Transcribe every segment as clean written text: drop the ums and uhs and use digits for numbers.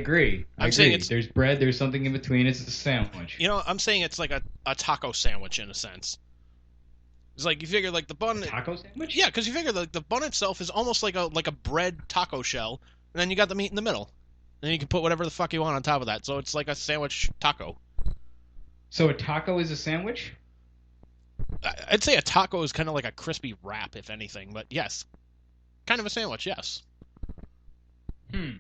agree. I I'm saying agree. it's, There's bread. There's something in between. It's a sandwich. I'm saying it's like a taco sandwich in a sense. It's like you figure like the A bun, taco sandwich? yeah, because you figure like the bun itself is almost like a bread taco shell, and then you got the meat in the middle, and you can put whatever the fuck you want on top of that. So it's like a sandwich taco. So a taco is a sandwich? I'd say a taco is kind of like a crispy wrap, if anything, but yes, kind of a sandwich, yes. Hmm.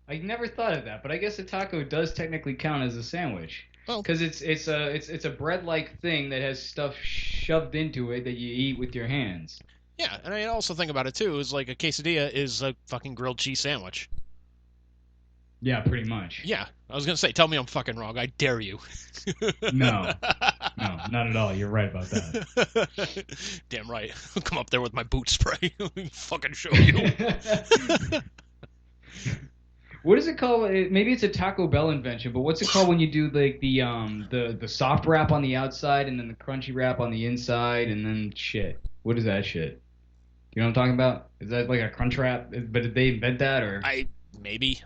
I never thought of that, but I guess a taco does technically count as a sandwich Well, because it's a bread-like thing that has stuff shoved into it that you eat with your hands. yeah, and I also think about it too is like a quesadilla is a fucking grilled cheese sandwich. Yeah, pretty much. Yeah, I was gonna say, tell me I'm fucking wrong. I dare you. No, no, not at all. You're right about that. Damn right. I'll come up there with my boot spray. Fucking show you. What is it called? Maybe it's a Taco Bell invention, but what's it called when you do like the soft wrap on the outside and then the crunchy wrap on the inside and then shit? What is that shit? You know what I'm talking about? Is that like a crunch wrap? But did they invent that or I maybe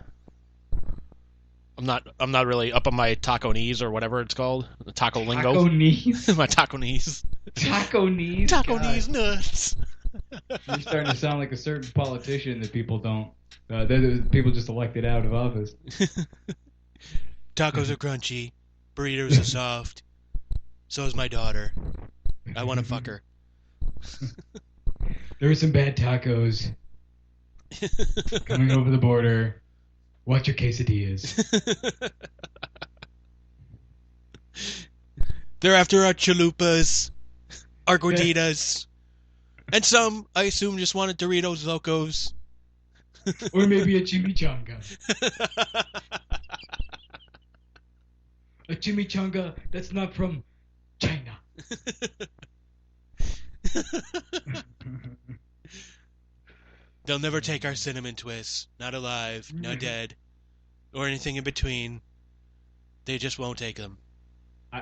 I'm not really up on my taco knees or whatever it's called. The taco lingo. taco knees? My taco knees. Taco knees? Taco God, knees nuts. you're starting to sound like a certain politician that people don't. That people just elected out of office. Tacos are crunchy. Burritos are soft. So is my daughter. I want to fuck her. There are some bad tacos coming over the border. Watch your quesadillas. They're after our chalupas, our gorditas, and some, I assume, just wanted Doritos Locos. Or maybe a chimichanga. A chimichanga that's not from China. They'll never take our cinnamon twists. Not alive, not dead, or anything in between. They just won't take them.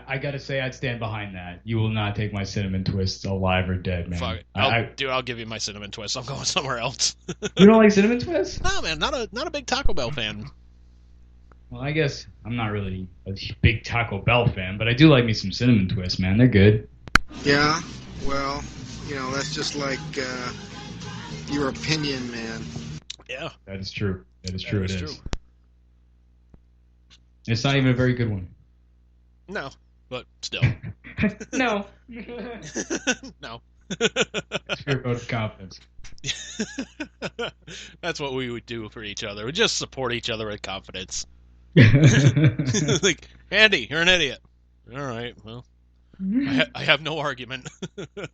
I gotta say, I'd stand behind that. You will not take my cinnamon twists alive or dead, man. Fuck it. Dude, I'll give you my cinnamon twist. I'm going somewhere else. You don't like cinnamon twists? Nah, man, not a big Taco Bell fan. Well, I guess I'm not really a big Taco Bell fan, but I do like me some cinnamon twists, man. They're good. Yeah, well, that's just like your opinion, man. Yeah, That is true. That is true. that is It true. is. It's not even a very good one. No, but still. No. No. It's your vote of confidence. That's what we would do for each other. We just support each other with confidence. All Like, Andy, you're an idiot. All right, well, I have no argument.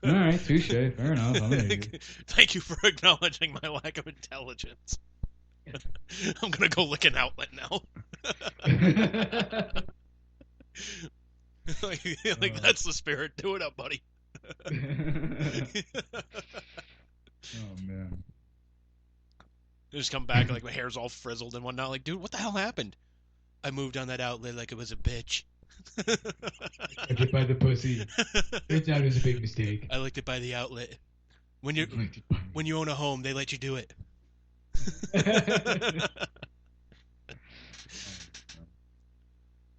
right, touche. Fair enough. I'm an idiot. Thank you for acknowledging my lack of intelligence. I'm gonna go lick an outlet now. like that's the spirit. Do it up, buddy. Oh man. Just come back like my hair's all frizzled and whatnot. Like, dude, what the hell happened? I moved on that outlet like it was a bitch. I get by the pussy. Turns out it was a big mistake. I licked it by the outlet. When you Neglected by me. when you own a home, they let you do it.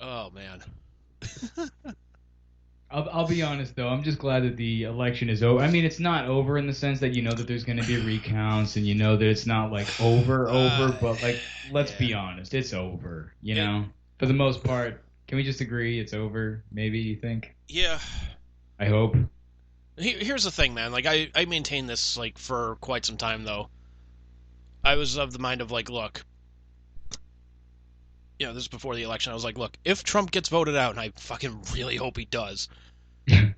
Oh man. I'll be honest though. I'm just glad that the election is over. I mean, it's not over in the sense that you know that there's going to be recounts and you know that it's not like over, but like let's be honest, it's over. You know, for the most part. Can we just agree it's over? Maybe you think? Yeah. I hope. Here's the thing, man. Like I maintained this like for quite some time though. I was of the mind of like, look, this is before the election. I was like, look, if Trump gets voted out, and I fucking really hope he does,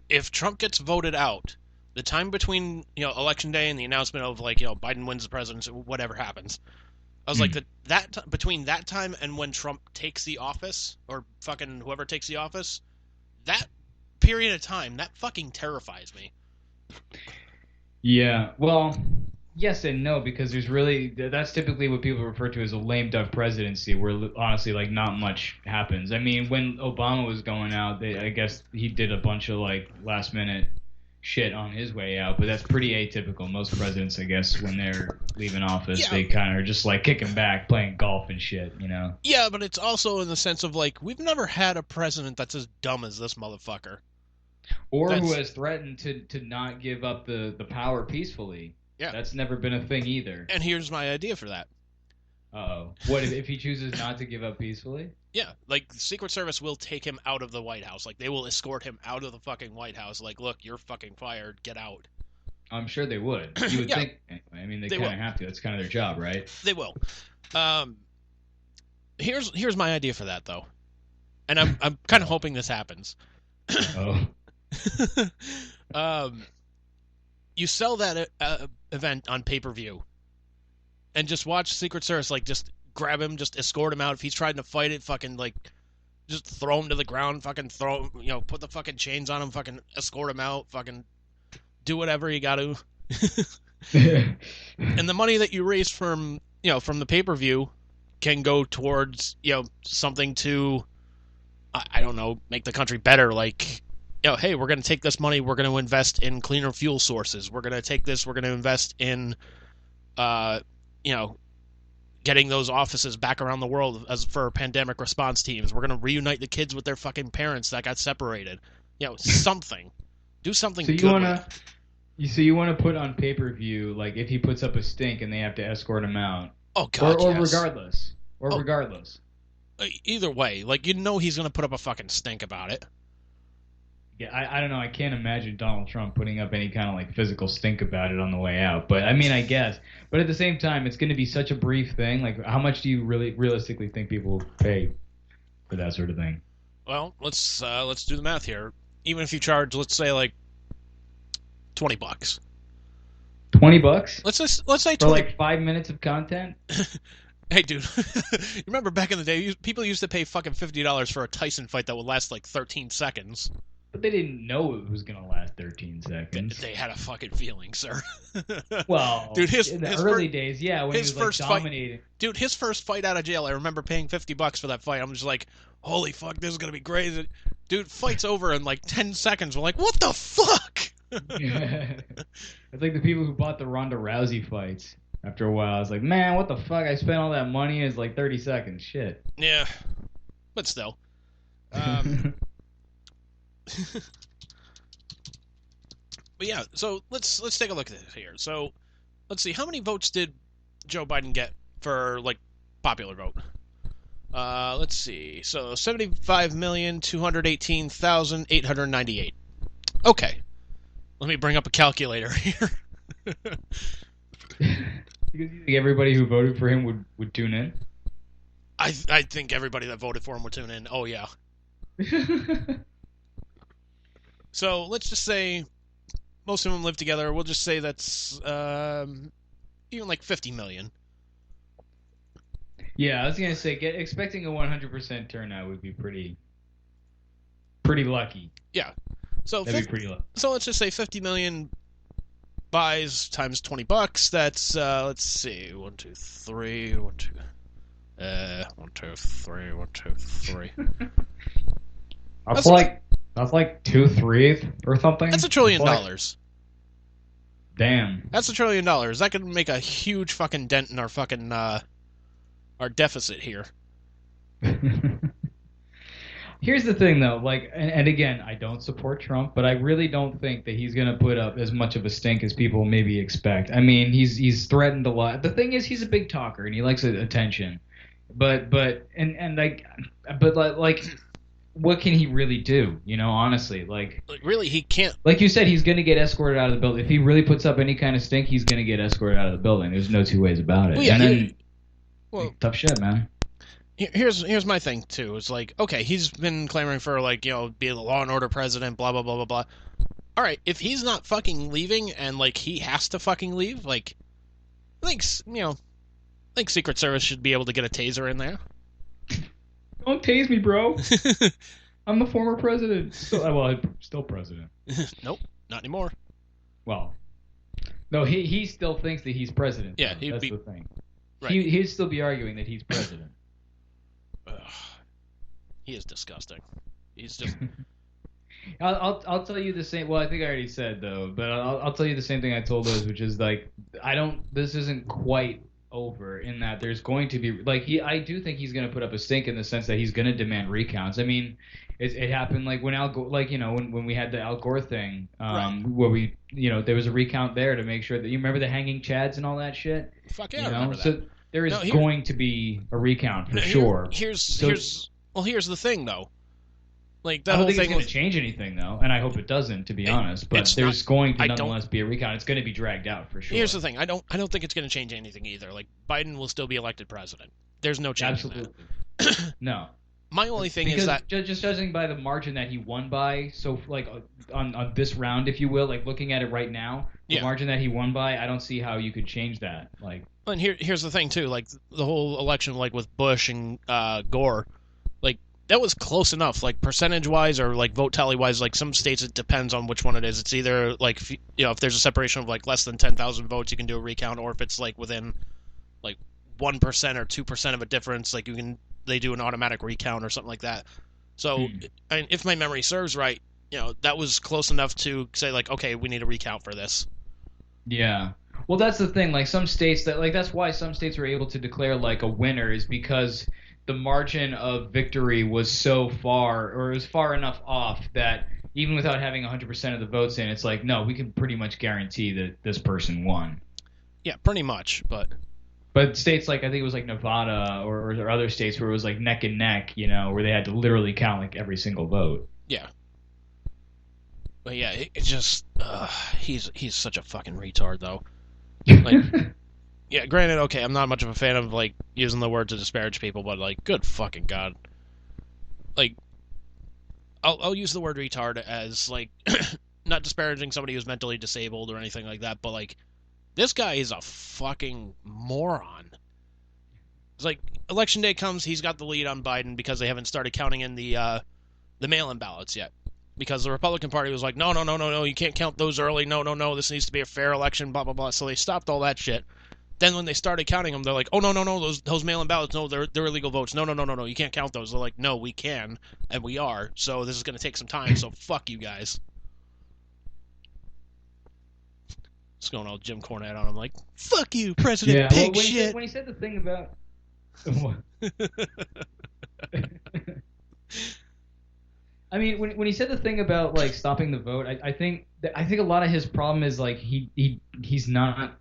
if Trump gets voted out, the time between election day and the announcement of like Biden wins the presidency, whatever happens, I was like between that time and when Trump takes the office or fucking whoever takes the office, that period of time that fucking terrifies me. Yeah. Well, yes and no because that's typically what people refer to as a lame duck presidency, where honestly like not much happens. I mean, when Obama was going out, I guess he did a bunch of like last minute shit on his way out, but that's pretty atypical. Most presidents, I guess, when they're leaving office, Yeah. they kind of are just like kicking back, playing golf and shit, you know? Yeah, but it's also in the sense of like we've never had a president that's as dumb as this motherfucker. Or who That's- has threatened to not give up the power peacefully. Yeah. That's never been a thing either. And here's my idea for that. Uh-oh. What if he chooses not to give up peacefully? Yeah, like the Secret Service will take him out of the White House. Like they will escort him out of the fucking White House. Like, look, you're fucking fired. Get out. I'm sure they would. You would Yeah. think. Anyway, I mean, they They kind will. of have to. That's kind of their job, right? They will. Here's my idea for that though, and I'm kind of hoping this happens. Oh. You sell that event on pay-per-view, and just watch Secret Service like just grab him, just escort him out. If he's trying to fight it, fucking like just throw him to the ground, fucking throw, put the fucking chains on him, fucking escort him out, fucking do whatever you got to. And the money that you raise from the pay-per-view can go towards something to I don't know, make the country better. Like, hey, we're going to take this money, we're going to invest in cleaner fuel sources. We're going to take this, we're going to invest in getting those offices back around the world as for pandemic response teams. We're going to reunite the kids with their fucking parents that got separated. Something. Do something So good. you want to put on pay-per-view, like if he puts up a stink and they have to escort him out, Oh God, or yes. regardless, regardless. Either way, like he's gonna put up a fucking stink about it. Yeah, I don't know. I can't imagine Donald Trump putting up any kind of like physical stink about it on the way out. But I mean, I guess. But at the same time, it's going to be such a brief thing. Like, how much do you really realistically think people will pay for that sort of thing? Well, let's do the math here. Even if you charge, let's say like $20. $20? Let's say 20. For like 5 minutes of content? Hey, dude, you remember back in the day, people used to pay fucking $50 for a Tyson fight that would last like 13 seconds. But they didn't know it was going to last 13 seconds. They had a fucking feeling, sir. Well, dude, in the early days, yeah, when he was like dominating. Dude, his first fight out of jail, I remember paying $50 for that fight. I'm just like, holy fuck, this is gonna be great. Dude, fight's over in like 10 seconds. We're like, what the fuck? It's like the people who bought the Ronda Rousey fights. After a while, I was like, man, what the fuck? I spent all that money and it's like 30 seconds. Shit. Yeah, but still. But yeah, so let's take a look at this here. So let's see, how many votes did Joe Biden get for like popular vote? Let's see. So 75,218,898. Okay. Let me bring up a calculator here. Because you think everybody who voted for him would tune in? I think everybody that voted for him would tune in. Oh yeah. So let's just say most of them live together. We'll just say that's even like 50 million. Yeah, I was gonna say expecting a 100% turnout would be pretty lucky. Yeah. So That'd be pretty lucky. So let's just say 50 million buys times $20. That's let's see, 1, 2, 3, 1, 2, 1, 2, 3, 1, 2, 3. That's like 2/3 or something. That's $1 trillion. Damn. That's $1 trillion. That could make a huge fucking dent in our fucking our deficit here. Here's the thing, though. Like, and again, I don't support Trump, but I really don't think that he's gonna put up as much of a stink as people maybe expect. I mean, he's threatened a lot. The thing is, he's a big talker and he likes attention. But what can he really do? You know, honestly, like really, he can't. Like you said, he's gonna get escorted out of the building. If he really puts up any kind of stink, he's gonna get escorted out of the building. There's no two ways about it. Well, yeah, and then, tough shit, man. Here's my thing too. It's like, okay, he's been clamoring for like, be the law and order president, blah blah blah blah blah. All right, if he's not fucking leaving and like he has to fucking leave, like, I think Secret Service should be able to get a taser in there. Don't tase me, bro. I'm the former president. Still president. Nope, not anymore. Well, no, he still thinks that he's president. Yeah, that's the thing. Right. He'd still be arguing that he's president. He is disgusting. He's just I'll tell you the same. Well, I think I already said though, but I'll tell you the same thing I told Liz, which is like I don't. This isn't quite over in that there's going to be like I do think he's going to put up a stink in the sense that he's going to demand recounts. I mean, it happened like when Al Gore, like when we had the Al Gore thing, Right. where we there was a recount there to make sure that you remember the hanging chads and all that shit. Fuck yeah, You I know, remember that. so there is No, here- going to be a recount for No, sure. Here's So- here's the thing though. Like I that don't whole think it's thing going with to change anything though, and I hope it doesn't, to be honest. But it's there's not- going to I don't- nonetheless be a recount. It's going to be dragged out for sure. here's the thing. I don't think it's going to change anything either. Like Biden will still be elected president. There's no change in Absolutely. that. No. My only thing Because is that just judging by the margin that he won by, so like on this round, if you will, like looking at it right now, the Yeah. margin that he won by, I don't see how you could change that. Like, and here's the thing too. Like the whole election, like with Bush and Gore, like that was close enough. Like percentage wise or like vote tally wise, like some states it depends on which one it is. It's either like if there's a separation of like less than 10,000 votes, you can do a recount, or if it's like within like 1% or 2% of a difference, like they do an automatic recount or something like that. So, if my memory serves right, that was close enough to say like, okay, we need a recount for this. yeah. Well, that's the thing. Like some states that's why some states were able to declare like a winner is because the margin of victory was so far, or it was far enough off that even without having 100% of the votes in, it's like, no, we can pretty much guarantee that this person won. Yeah, pretty much, But states like I think it was like Nevada or other states where it was like neck and neck, where they had to literally count like every single vote. yeah. But yeah, it just he's such a fucking retard though. Like, yeah, granted, okay, I'm not much of a fan of like using the word to disparage people, but like, good fucking god. Like, I'll use the word retard as like not disparaging somebody who's mentally disabled or anything like that, but like this guy is a fucking moron. It's like election day comes, he's got the lead on Biden because they haven't started counting in the mail-in ballots yet. Because the Republican Party was like, no, you can't count those early. No, this needs to be a fair election, blah, blah, blah. So they stopped all that shit. Then when they started counting them, they're like, oh, no, those mail-in ballots, no, they're illegal votes. No, you can't count those. They're like, no, we can, and we are. So this is going to take some time, so fuck you guys. Just going all Jim Cornette on him, like, fuck you, President Pig shit. When he said the thing about... I mean, when he said the thing about like stopping the vote, I think a lot of his problem is like he's not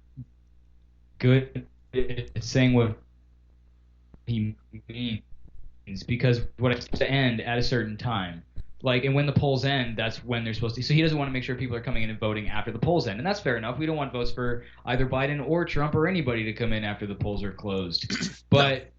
good at saying what he means because what it's supposed to end at a certain time. Like, and when the polls end, that's when they're supposed to. So he doesn't want to make sure people are coming in and voting after the polls end, and that's fair enough. We don't want votes for either Biden or Trump or anybody to come in after the polls are closed, but.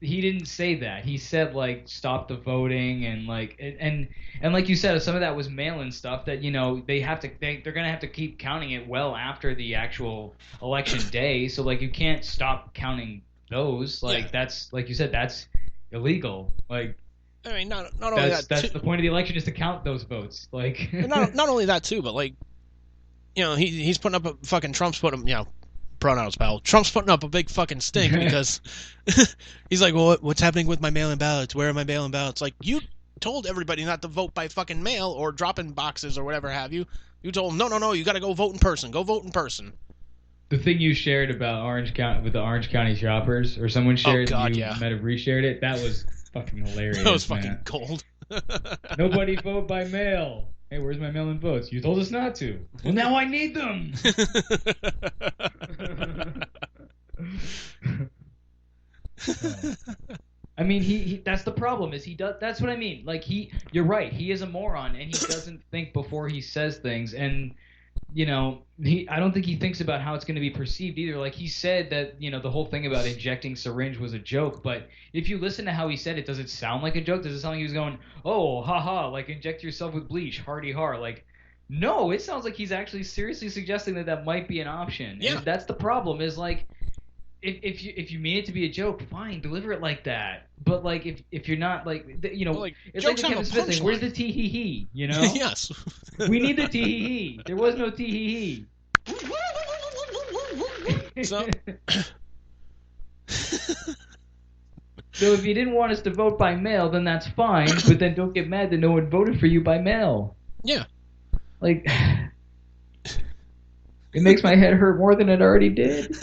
He didn't say that. He said like stop the voting and like and like you said, some of that was mail-in stuff that they're gonna have to keep counting it well after the actual election day. So like you can't stop counting those. Like that's like you said, that's illegal. Like I mean, not only that's the point of the election is to count those votes. Like not only that too, but like he's putting up a fucking Trump's putting pronouns, pal. Trump's putting up a big fucking stink because he's like, well, what's happening with my mail-in ballots? Where are my mail-in ballots? Like, you told everybody not to vote by fucking mail or drop in boxes or whatever have you. You told them, no, you got to go vote in person. Go vote in person. The thing you shared about Orange County with the Orange County shoppers, or someone shared, God, you yeah. might have reshared it. That was fucking hilarious. That was man. fucking gold. Nobody vote by mail. Hey, where's my mail-in votes? You told us not to. Well, now I need them. I mean, he that's the problem is he does. That's what I mean. Like you're right. He is a moron, and he doesn't think before he says things. And I don't think he thinks about how it's going to be perceived either. Like he said that the whole thing about injecting syringe was a joke, but if you listen to how he said it, does it sound like a joke? Does it sound like he was going, oh, haha, like inject yourself with bleach, hardy har? Like, no, it sounds like he's actually seriously suggesting that might be an option. Yeah. And that's the problem. Is like. If you mean it to be a joke, fine, deliver it like that. But like if you're not like Well, like, it's jokes like the have Kevin a Smith thing. Where's punchline. the tee hee hee? Yes. We need the tee hee hee. There was no tee hee hee. So- So if you didn't want us to vote by mail, then that's fine. But then don't get mad that no one voted for you by mail. Yeah. Like, it makes my head hurt more than it already did.